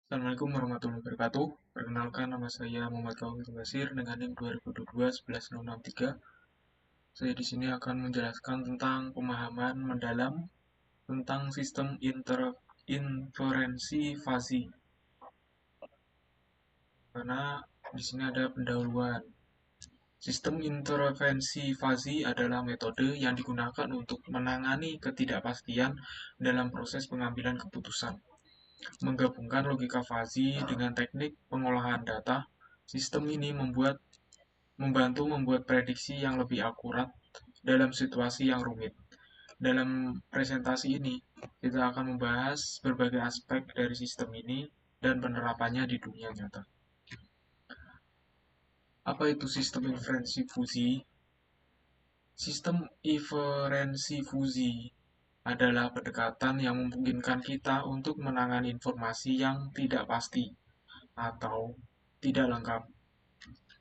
Assalamualaikum warahmatullahi wabarakatuh. Perkenalkan, nama saya Muhammad Kauhid Basir dengan NIM 2022-11063. Saya di sini akan menjelaskan tentang pemahaman mendalam tentang sistem inferensi fuzzy. Karena di sini ada pendahuluan. Sistem intervensi fuzzy adalah metode yang digunakan untuk menangani ketidakpastian dalam proses pengambilan keputusan. Menggabungkan logika fuzzy dengan teknik pengolahan data, sistem ini membantu membuat prediksi yang lebih akurat dalam situasi yang rumit. Dalam presentasi ini, kita akan membahas berbagai aspek dari sistem ini dan penerapannya di dunia nyata. Apa itu sistem inferensi fusi? Sistem inferensi fusi adalah pendekatan yang memungkinkan kita untuk menangani informasi yang tidak pasti atau tidak lengkap.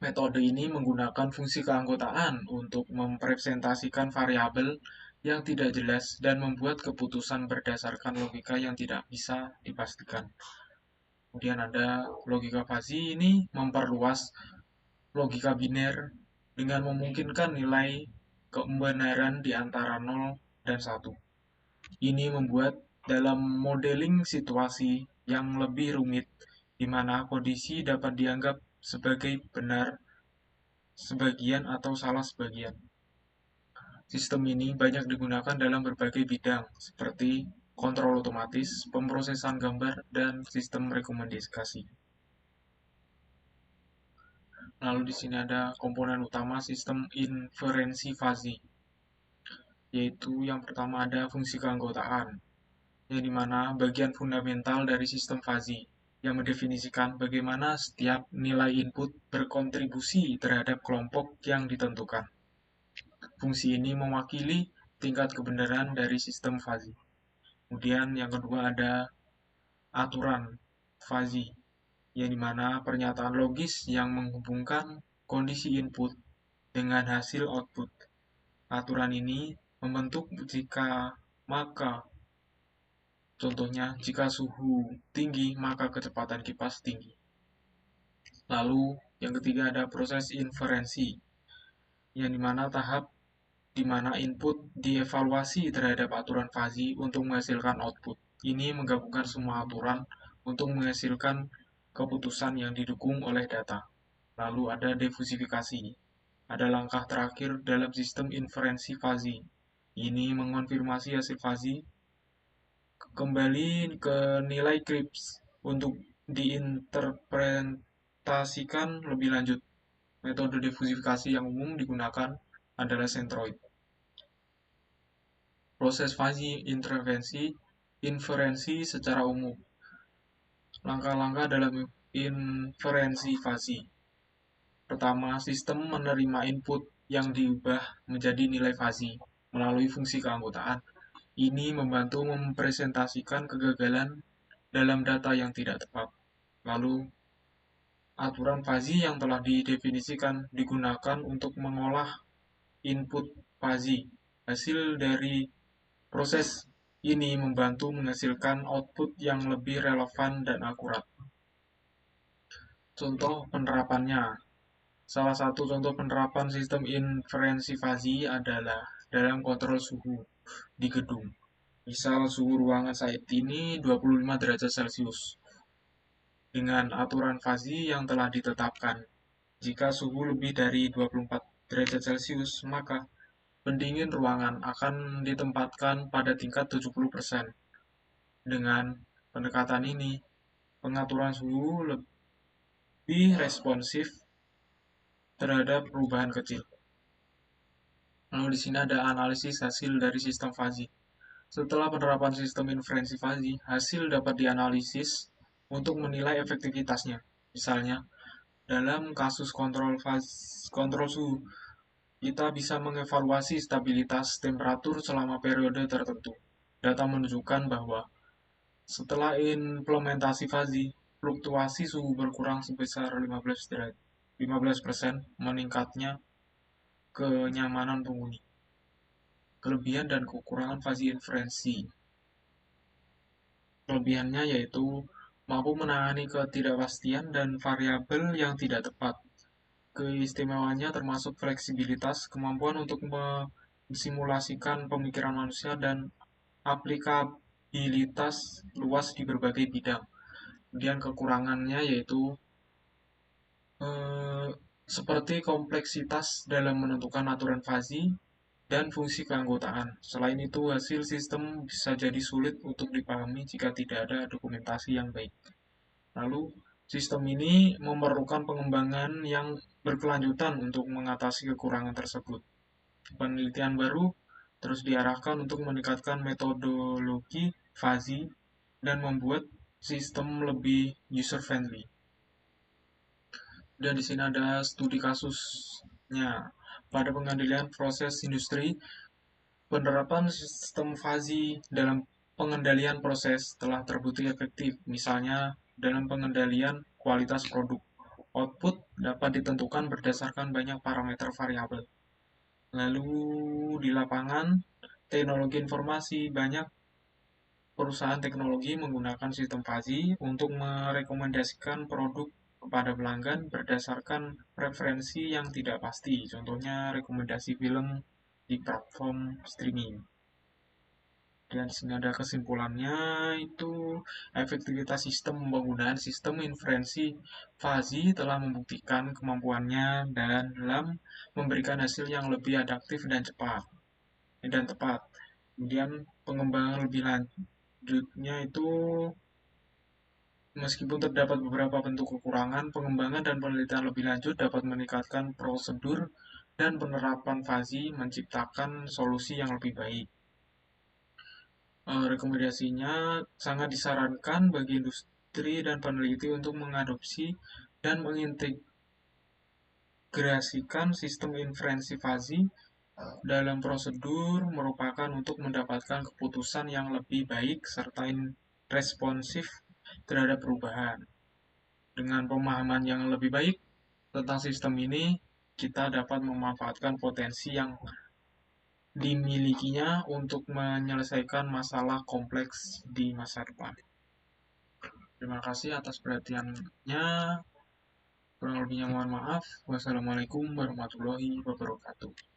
Metode ini menggunakan fungsi keanggotaan untuk mempresentasikan variabel yang tidak jelas dan membuat keputusan berdasarkan logika yang tidak bisa dipastikan. Kemudian ada logika fuzzy, ini memperluas logika biner dengan memungkinkan nilai kebenaran di antara 0 dan 1. Ini membuat dalam modeling situasi yang lebih rumit, di mana kondisi dapat dianggap sebagai benar sebagian atau salah sebagian. Sistem ini banyak digunakan dalam berbagai bidang, seperti kontrol otomatis, pemrosesan gambar, dan sistem rekomendasi. Lalu di sini ada komponen utama sistem inferensi fuzzy, yaitu yang pertama ada fungsi keanggotaan, yang dimana bagian fundamental dari sistem fuzzy, yang mendefinisikan bagaimana setiap nilai input berkontribusi terhadap kelompok yang ditentukan. Fungsi ini mewakili tingkat kebenaran dari sistem fuzzy. Kemudian yang kedua ada aturan fuzzy, yang dimana pernyataan logis yang menghubungkan kondisi input dengan hasil output. Aturan ini membentuk jika maka contohnya jika suhu tinggi maka kecepatan kipas tinggi. Lalu yang ketiga ada proses inferensi, yang dimana tahap di mana input dievaluasi terhadap aturan fuzzy untuk menghasilkan output. Ini menggabungkan semua aturan untuk menghasilkan keputusan yang didukung oleh data. Lalu ada defusifikasi. Ada langkah terakhir dalam sistem inferensi fuzzy. Ini mengonfirmasi hasil fuzzy kembali ke nilai CRISP untuk diinterpretasikan lebih lanjut. Metode defusifikasi yang umum digunakan adalah centroid. Proses fuzzy inferensi secara umum. Langkah-langkah dalam inferensi fuzzy. Pertama, sistem menerima input yang diubah menjadi nilai fuzzy melalui fungsi keanggotaan. Ini membantu mempresentasikan kegagalan dalam data yang tidak tepat. Lalu, aturan fuzzy yang telah didefinisikan digunakan untuk mengolah input fuzzy. Hasil dari proses ini membantu menghasilkan output yang lebih relevan dan akurat. Contoh penerapannya. Salah satu contoh penerapan sistem inferensi fuzzy adalah dalam kontrol suhu di gedung. Misal suhu ruangan saat ini 25 derajat Celcius. Dengan aturan fuzzy yang telah ditetapkan. Jika suhu lebih dari 24 derajat Celcius, maka pendingin ruangan akan ditempatkan pada tingkat 70%. Dengan pendekatan ini, pengaturan suhu lebih responsif terhadap perubahan kecil. Lalu di sini ada analisis hasil dari sistem fuzzy. Setelah penerapan sistem inferensi fuzzy, hasil dapat dianalisis untuk menilai efektivitasnya. Misalnya, dalam kasus kontrol suhu, kita bisa mengevaluasi stabilitas temperatur selama periode tertentu. Data menunjukkan bahwa setelah implementasi fuzzy, fluktuasi suhu berkurang sebesar 15%, meningkatnya kenyamanan penghuni. Kelebihan dan kekurangan fuzzy inferensi. Kelebihannya yaitu mampu menangani ketidakpastian dan variabel yang tidak tepat. Keistimewaannya termasuk fleksibilitas, kemampuan untuk mensimulasikan pemikiran manusia, dan aplikabilitas luas di berbagai bidang. Kemudian kekurangannya yaitu eh, seperti kompleksitas dalam menentukan aturan fuzzy dan fungsi keanggotaan. Selain itu, hasil sistem bisa jadi sulit untuk dipahami jika tidak ada dokumentasi yang baik. Lalu, sistem ini memerlukan pengembangan yang berkelanjutan untuk mengatasi kekurangan tersebut. Penelitian baru terus diarahkan untuk meningkatkan metodologi fuzzy dan membuat sistem lebih user-friendly. Dan di sini ada studi kasusnya. Pada pengendalian proses industri, penerapan sistem fuzzy dalam pengendalian proses telah terbukti efektif, misalnya dalam pengendalian kualitas produk. Output dapat ditentukan berdasarkan banyak parameter variabel. Lalu di lapangan, teknologi informasi, banyak perusahaan teknologi menggunakan sistem fuzzy untuk merekomendasikan produk kepada pelanggan berdasarkan preferensi yang tidak pasti. Contohnya rekomendasi film di platform streaming. Dan sini ada kesimpulannya itu efektivitas sistem penggunaan sistem inferensi fuzzy telah membuktikan kemampuannya dan dalam memberikan hasil yang lebih adaptif dan cepat dan tepat. Kemudian pengembangan lebih lanjutnya itu meskipun terdapat beberapa bentuk kekurangan, pengembangan dan penelitian lebih lanjut dapat meningkatkan prosedur dan penerapan fuzzy menciptakan solusi yang lebih baik. Rekomendasinya sangat disarankan bagi industri dan peneliti untuk mengadopsi dan mengintegrasikan sistem inferensi fuzzy dalam prosedur merupakan untuk mendapatkan keputusan yang lebih baik serta responsif terhadap perubahan. Dengan pemahaman yang lebih baik tentang sistem ini, kita dapat memanfaatkan potensi yang dimilikinya untuk menyelesaikan masalah kompleks di masa depan. Terima kasih atas perhatiannya. Kurang lebihnya mohon maaf. Wassalamualaikum warahmatullahi wabarakatuh.